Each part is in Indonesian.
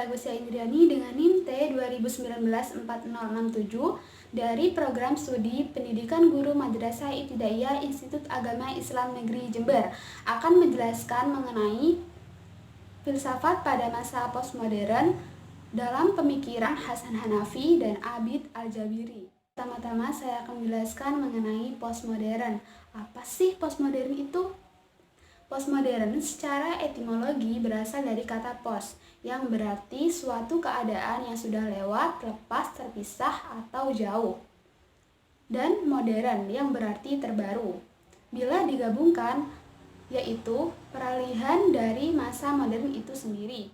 saya Gusia Indriani dengan NIM T 2019-4067 dari Program Studi Pendidikan Guru Madrasah Ibtidaiyah Institut Agama Islam Negeri Jember akan menjelaskan mengenai filsafat pada masa postmodern dalam pemikiran Hasan Hanafi dan Abid Al-Jabiri. Pertama-tama saya akan menjelaskan mengenai postmodern. Apa sih postmodern itu? Postmodern secara etimologi berasal dari kata pos, yang berarti suatu keadaan yang sudah lewat, lepas, terpisah, atau jauh. Dan modern yang berarti terbaru. Bila digabungkan, yaitu peralihan dari masa modern itu sendiri.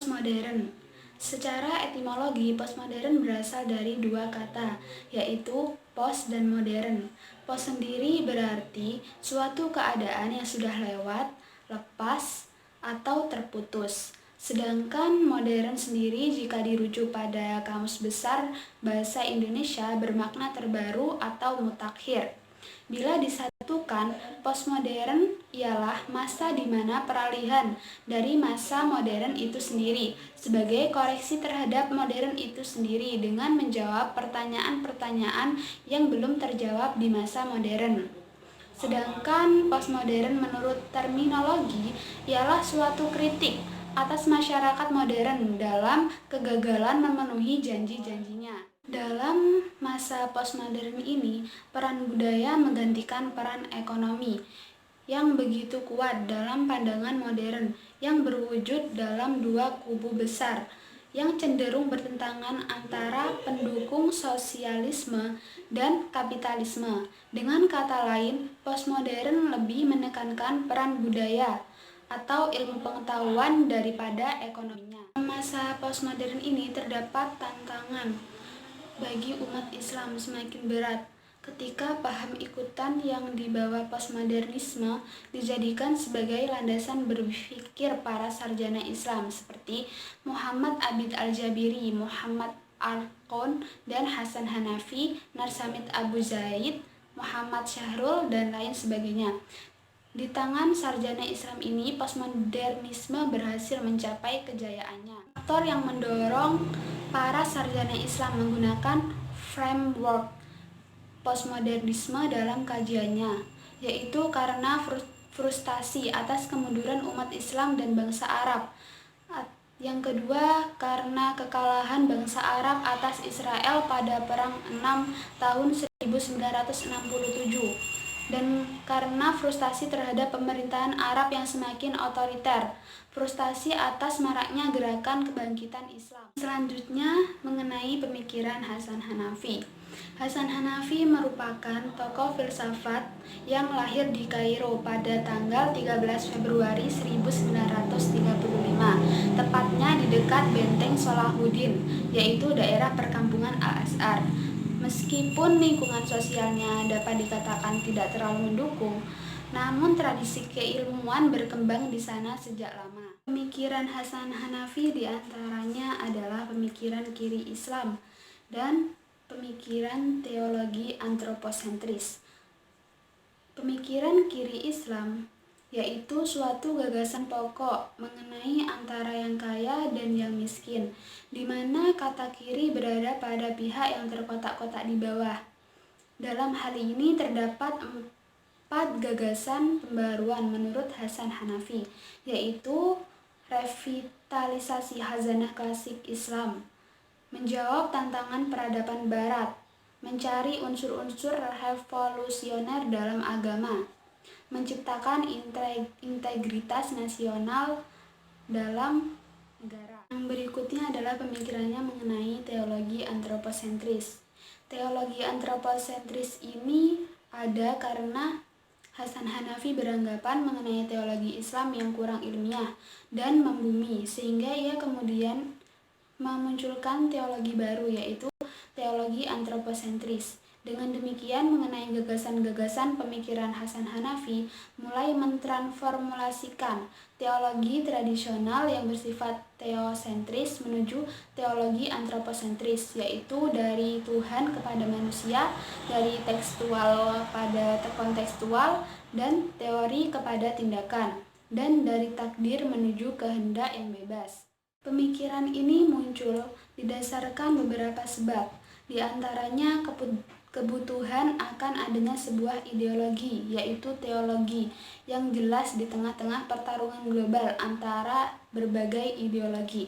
Postmodern. Secara etimologi, postmodern berasal dari dua kata, yaitu pos dan modern. Pos sendiri berarti suatu keadaan yang sudah lewat, lepas, atau terputus. Sedangkan modern sendiri jika dirujuk pada Kamus Besar Bahasa Indonesia bermakna terbaru atau mutakhir. Bila disatukan, postmodern ialah masa di mana peralihan dari masa modern itu sendiri sebagai koreksi terhadap modern itu sendiri dengan menjawab pertanyaan-pertanyaan yang belum terjawab di masa modern. Sedangkan postmodern menurut terminologi ialah suatu kritik atas masyarakat modern dalam kegagalan memenuhi janji-janjinya. Dalam masa postmodern ini, peran budaya menggantikan peran ekonomi yang begitu kuat dalam pandangan modern yang berwujud dalam dua kubu besar yang cenderung bertentangan antara pendukung sosialisme dan kapitalisme. Dengan kata lain, postmodern lebih menekankan peran budaya atau ilmu pengetahuan daripada ekonominya. Masa postmodern ini terdapat tantangan bagi umat Islam semakin berat ketika paham ikutan yang dibawa postmodernisme dijadikan sebagai landasan berpikir para sarjana Islam seperti Muhammad Abid Al-Jabiri, Muhammad Al-Qon, dan Hasan Hanafi, Narsamit Abu Zaid, Muhammad Syahrul, dan lain sebagainya. Di tangan sarjana Islam ini, postmodernisme berhasil mencapai kejayaannya. Faktor yang mendorong para sarjana Islam menggunakan framework postmodernisme dalam kajiannya, yaitu karena frustasi atas kemunduran umat Islam dan bangsa Arab. Yang kedua, karena kekalahan bangsa Arab atas Israel pada Perang 6 tahun 1967. Dan karena frustasi terhadap pemerintahan Arab yang semakin otoriter, frustasi atas maraknya gerakan kebangkitan Islam. Selanjutnya, mengenai pemikiran Hasan Hanafi. Hasan Hanafi merupakan tokoh filsafat yang lahir di Kairo pada tanggal 13 Februari 1935, tepatnya di dekat Benteng Salahuddin, yaitu daerah perkampungan Al-Azhar. Meskipun lingkungan sosialnya dapat dikatakan tidak terlalu mendukung, namun tradisi keilmuan berkembang di sana sejak lama. Pemikiran Hasan Hanafi diantaranya adalah pemikiran kiri Islam dan pemikiran teologi antroposentris. Pemikiran kiri Islam yaitu suatu gagasan pokok mengenai antara yang kaya dan yang miskin, di mana kata kiri berada pada pihak yang terkotak-kotak di bawah. Dalam hal ini terdapat 4 gagasan pembaruan menurut Hasan Hanafi, yaitu revitalisasi khazanah klasik Islam, menjawab tantangan peradaban barat, mencari unsur-unsur revolusioner dalam agama, menciptakan integritas nasional dalam negara. Yang berikutnya adalah pemikirannya mengenai teologi antroposentris. Teologi antroposentris ini ada karena Hasan Hanafi beranggapan mengenai teologi Islam yang kurang ilmiah dan membumi, sehingga ia kemudian memunculkan teologi baru, yaitu teologi antroposentris. Dengan demikian, mengenai gagasan-gagasan pemikiran Hasan Hanafi mulai mentransformasikan teologi tradisional yang bersifat teosentris menuju teologi antroposentris, yaitu dari Tuhan kepada manusia, dari tekstual pada kontekstual, dan teori kepada tindakan, dan dari takdir menuju kehendak yang bebas. Pemikiran ini muncul didasarkan beberapa sebab, di antaranya kebutuhan akan adanya sebuah ideologi, yaitu teologi, yang jelas di tengah-tengah pertarungan global antara berbagai ideologi.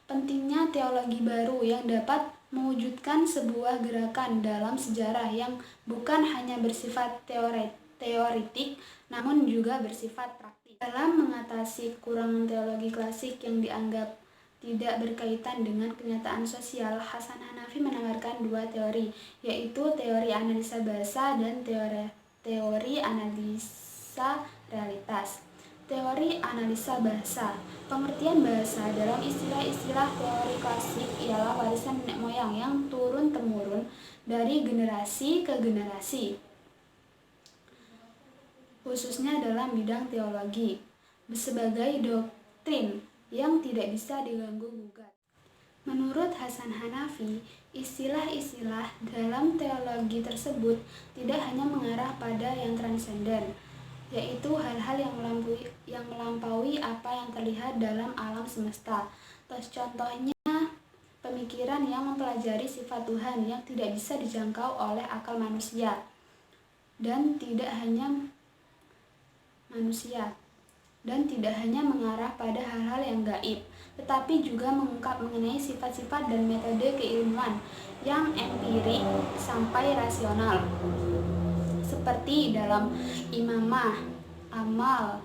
Pentingnya teologi baru yang dapat mewujudkan sebuah gerakan dalam sejarah yang bukan hanya bersifat teoritik, namun juga bersifat praktik. Dalam mengatasi kekurangan teologi klasik yang dianggap tidak berkaitan dengan kenyataan sosial, Hasan Hanafi menawarkan dua teori, yaitu teori analisa bahasa dan teori analisa realitas. Teori analisa bahasa. Pengertian bahasa dalam istilah-istilah teori klasik ialah warisan nenek moyang yang turun-temurun dari generasi ke generasi, khususnya dalam bidang teologi, sebagai doktrin yang tidak bisa diganggu-gugat. Menurut Hasan Hanafi, istilah-istilah dalam teologi tersebut tidak hanya mengarah pada yang transenden, yaitu hal-hal yang melampaui apa yang terlihat dalam alam semesta. Contohnya, pemikiran yang mempelajari sifat Tuhan yang tidak bisa dijangkau oleh akal manusia, dan tidak hanya mengarah pada hal-hal yang gaib, tetapi juga mengungkap mengenai sifat-sifat dan metode keilmuan yang empirik sampai rasional, seperti dalam imamah, amal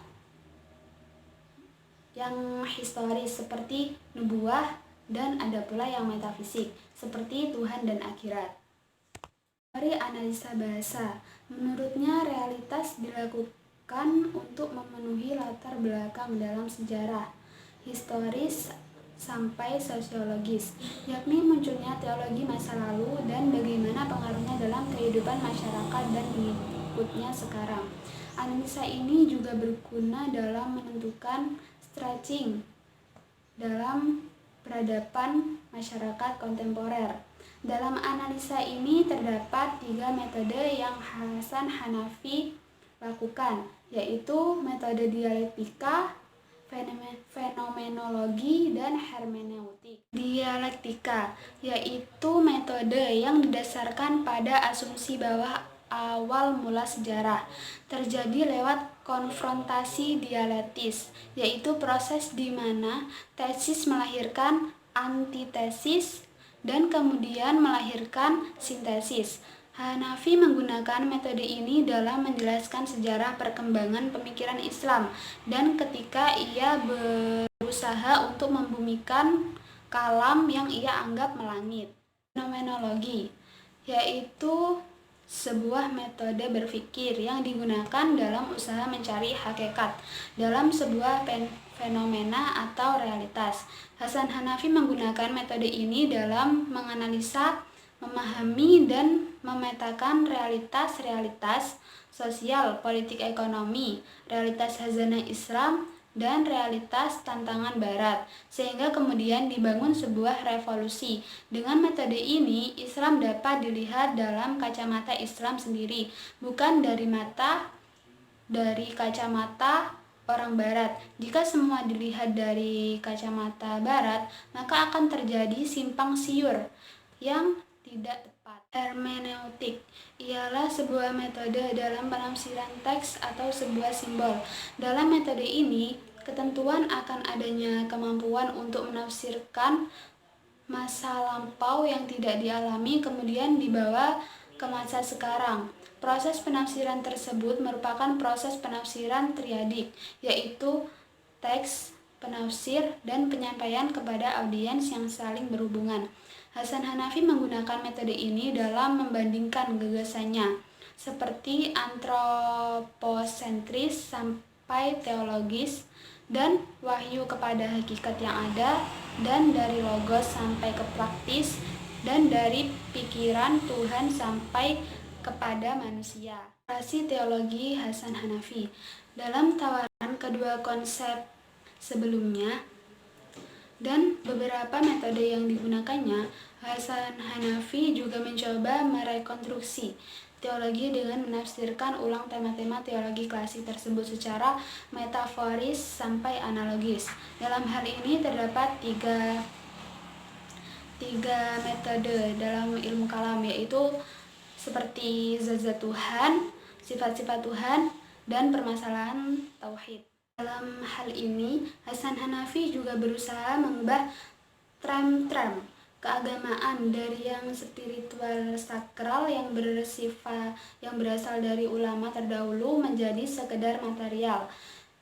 yang historis seperti nubuah, dan ada pula yang metafisik seperti Tuhan dan akhirat. Teori analisa bahasa. Menurutnya, realitas dilakukan untuk memenuhi latar belakang dalam sejarah, historis sampai sosiologis, yakni munculnya teologi masa lalu dan bagaimana pengaruhnya dalam kehidupan masyarakat dan pengikutnya sekarang. Analisa ini juga berguna dalam menentukan stretching dalam peradaban masyarakat kontemporer. Dalam analisa ini terdapat 3 metode yang Hasan Hanafi lakukan, yaitu metode dialektika, fenomenologi, dan hermeneutik. Dialektika yaitu metode yang didasarkan pada asumsi bahwa awal mula sejarah terjadi lewat konfrontasi dialektis, yaitu proses di mana tesis melahirkan antitesis dan kemudian melahirkan sintesis. Hanafi menggunakan metode ini dalam menjelaskan sejarah perkembangan pemikiran Islam dan ketika ia berusaha untuk membumikan kalam yang ia anggap melangit. Fenomenologi yaitu sebuah metode berpikir yang digunakan dalam usaha mencari hakikat dalam sebuah fenomena atau realitas. Hasan Hanafi menggunakan metode ini dalam menganalisa, memahami, dan memetakan realitas-realitas sosial, politik, ekonomi, realitas khazanah Islam, dan realitas tantangan Barat, sehingga kemudian dibangun sebuah revolusi. Dengan metode ini, Islam dapat dilihat dalam kacamata Islam sendiri, bukan dari kacamata orang Barat. Jika semua dilihat dari kacamata Barat, maka akan terjadi simpang siur yang tidak tepat. Hermeneutik ialah sebuah metode dalam penafsiran teks atau sebuah simbol. Dalam metode ini, ketentuan akan adanya kemampuan untuk menafsirkan masa lampau yang tidak dialami kemudian dibawa ke masa sekarang. Proses penafsiran tersebut merupakan proses penafsiran triadik, yaitu teks, penafsir, dan penyampaian kepada audiens yang saling berhubungan. Hasan Hanafi menggunakan metode ini dalam membandingkan gagasannya, seperti antroposentris sampai teologis, dan wahyu kepada hakikat yang ada, dan dari logos sampai ke praktis, dan dari pikiran Tuhan sampai kepada manusia. Narasi teologi Hasan Hanafi. Dalam tawaran kedua konsep sebelumnya dan beberapa metode yang digunakannya, Hasan Hanafi juga mencoba merekonstruksi teologi dengan menafsirkan ulang tema-tema teologi klasik tersebut secara metaforis sampai analogis. Dalam hal ini terdapat tiga metode dalam ilmu kalam, yaitu seperti zat-zat Tuhan, sifat-sifat Tuhan, dan permasalahan tauhid. Dalam hal ini, Hasan Hanafi juga berusaha mengubah tram keagamaan dari yang spiritual sakral yang berasal dari ulama terdahulu menjadi sekedar material,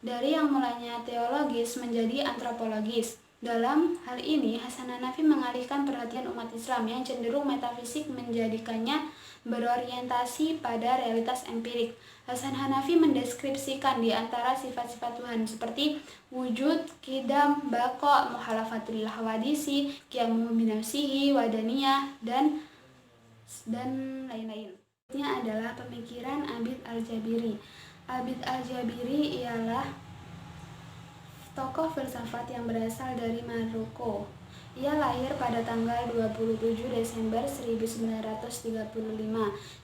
dari yang mulanya teologis menjadi antropologis. Dalam hal ini, Hasan Hanafi mengalihkan perhatian umat Islam yang cenderung metafisik menjadikannya berorientasi pada realitas empirik. Hasan Hanafi mendeskripsikan di antara sifat-sifat Tuhan seperti wujud, qidam, baqa, muhalafatul hawadisi, qiyamu binafsihi, wadaniyah, dan lain-lain. Selanjutnya adalah pemikiran Abid al-Jabiri. Abid al-Jabiri ialah tokoh filsafat yang berasal dari Maroko. Ia lahir pada tanggal 27 Desember 1935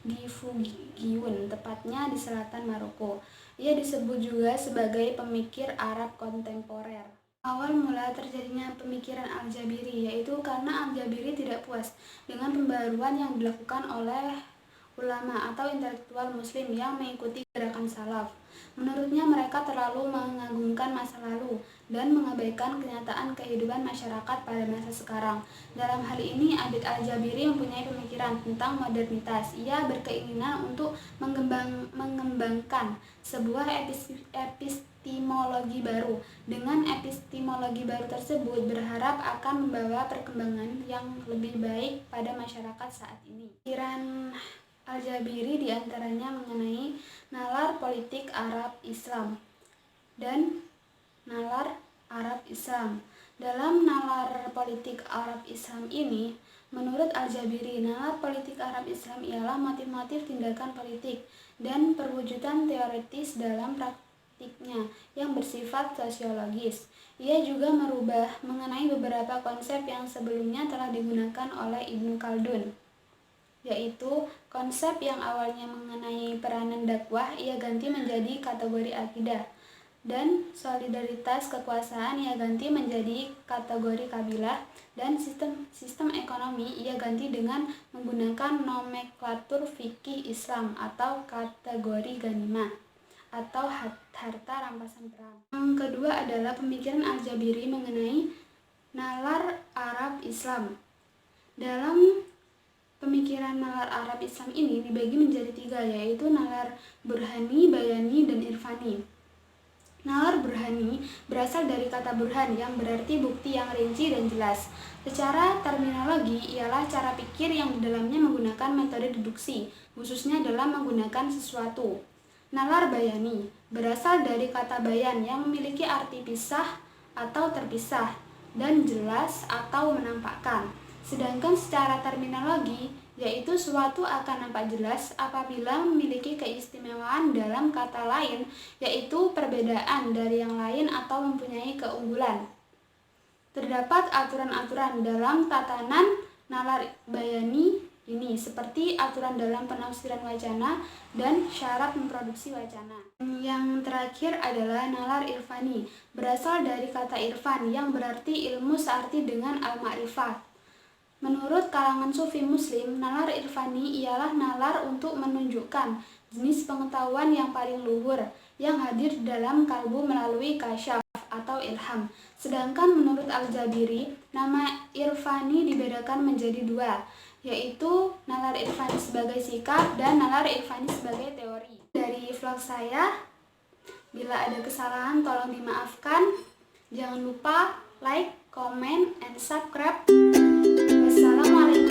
di Fugiyun, tepatnya di selatan Maroko. Ia disebut juga sebagai pemikir Arab kontemporer. Awal mula terjadinya pemikiran Al-Jabiri yaitu karena Al-Jabiri tidak puas dengan pembaruan yang dilakukan oleh ulama atau intelektual muslim yang mengikuti gerakan salaf. Menurutnya mereka terlalu mengagungkan masa lalu dan mengabaikan kenyataan kehidupan masyarakat pada masa sekarang. Dalam hal ini, Abid al-Jabiri mempunyai pemikiran tentang modernitas. Ia berkeinginan untuk mengembangkan sebuah epistemologi baru. Dengan epistemologi baru tersebut berharap akan membawa perkembangan yang lebih baik pada masyarakat saat ini. Pikiran Al-Jabiri diantaranya mengenai nalar politik Arab Islam dan nalar Arab Islam. Dalam nalar politik Arab Islam ini, menurut Al-Jabiri, nalar politik Arab Islam ialah motif-motif tindakan politik dan perwujudan teoritis dalam praktiknya yang bersifat sosiologis. Ia juga merubah mengenai beberapa konsep yang sebelumnya telah digunakan oleh Ibnu Khaldun, yaitu konsep yang awalnya mengenai peranan dakwah ia ganti menjadi kategori akidah, dan solidaritas kekuasaan ia ganti menjadi kategori kabilah, dan sistem ekonomi ia ganti dengan menggunakan nomenklatur fikih Islam atau kategori ghanimah atau harta rampasan perang. Yang kedua adalah pemikiran Al-Jabiri mengenai nalar Arab Islam. Dalam pemikiran nalar Arab Islam ini dibagi menjadi tiga, yaitu nalar burhani, bayani, dan irfani. Nalar burhani berasal dari kata burhan yang berarti bukti yang rinci dan jelas. Secara terminologi ialah cara pikir yang di dalamnya menggunakan metode deduksi, khususnya dalam menggunakan sesuatu. Nalar bayani berasal dari kata bayan yang memiliki arti pisah atau terpisah dan jelas atau menampakkan. Sedangkan secara terminologi, yaitu suatu akan nampak jelas apabila memiliki keistimewaan dalam kata lain, yaitu perbedaan dari yang lain atau mempunyai keunggulan. Terdapat aturan-aturan dalam tatanan nalar bayani ini, seperti aturan dalam penafsiran wacana dan syarat memproduksi wacana. Yang terakhir adalah nalar irfani, berasal dari kata irfan yang berarti ilmu searti dengan al-ma'rifat. Menurut kalangan sufi muslim, nalar irfani ialah nalar untuk menunjukkan jenis pengetahuan yang paling luhur yang hadir dalam kalbu melalui kasyaf atau ilham. Sedangkan menurut Al-Jabiri, nama irfani dibedakan menjadi dua, yaitu nalar irfani sebagai sikap dan nalar irfani sebagai teori. Dari vlog saya, bila ada kesalahan tolong dimaafkan. Jangan lupa like, comment, and subscribe. Wassalamualaikum